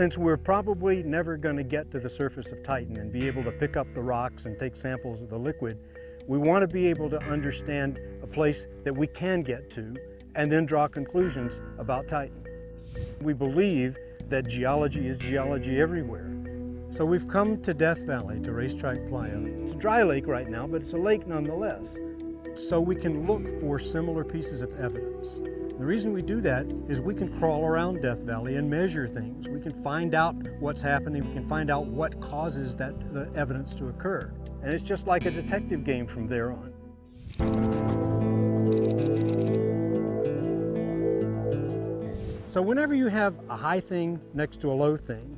since we're probably never going to get to the surface of Titan and be able to pick up the rocks and take samples of the liquid, we want to be able to understand a place that we can get to and then draw conclusions about Titan. We believe that geology is geology everywhere. So we've come to Death Valley, to Racetrack Playa. It's a dry lake right now, but it's a lake nonetheless. So we can look for similar pieces of evidence. The reason we do that is we can crawl around Death Valley and measure things. We can find out what's happening. We can find out what causes the evidence to occur. And it's just like a detective game from there on. So whenever you have a high thing next to a low thing,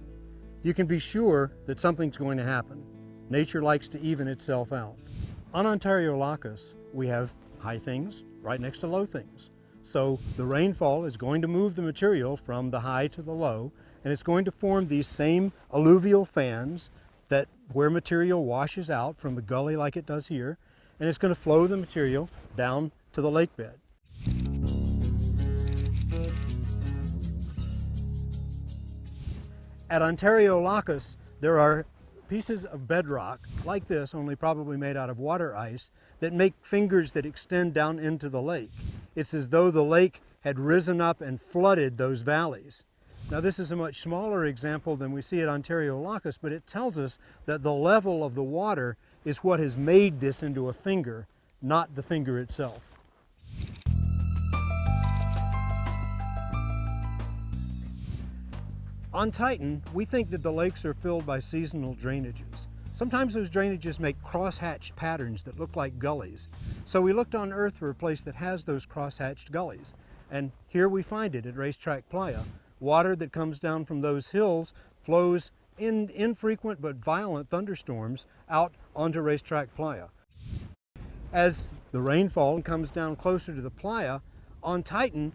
you can be sure that something's going to happen. Nature likes to even itself out. On Ontario Lacus, we have high things right next to low things. So the rainfall is going to move the material from the high to the low, and it's going to form these same alluvial fans that where material washes out from the gully like it does here, and it's going to flow the material down to the lake bed. At Ontario Lacus, there are pieces of bedrock like this, only probably made out of water ice, that make fingers that extend down into the lake. It's as though the lake had risen up and flooded those valleys. Now this is a much smaller example than we see at Ontario Lacus, but it tells us that the level of the water is what has made this into a finger, not the finger itself. On Titan, we think that the lakes are filled by seasonal drainages. Sometimes those drainages make crosshatched patterns that look like gullies. So we looked on Earth for a place that has those crosshatched gullies. And here we find it at Racetrack Playa. Water that comes down from those hills flows in infrequent but violent thunderstorms out onto Racetrack Playa. As the rainfall comes down closer to the playa, on Titan,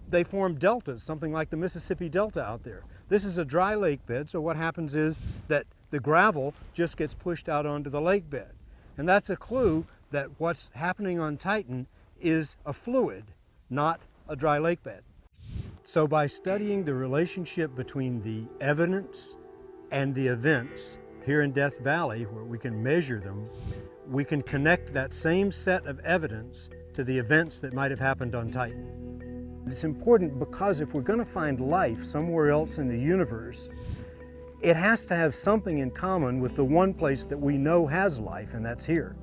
they form deltas, something like the Mississippi Delta out there. This is a dry lake bed, so what happens is that the gravel just gets pushed out onto the lake bed. And that's a clue that what's happening on Titan is a fluid, not a dry lake bed. So by studying the relationship between the evidence and the events here in Death Valley, where we can measure them, we can connect that same set of evidence to the events that might have happened on Titan. It's important because if we're going to find life somewhere else in the universe, it has to have something in common with the one place that we know has life, and that's here.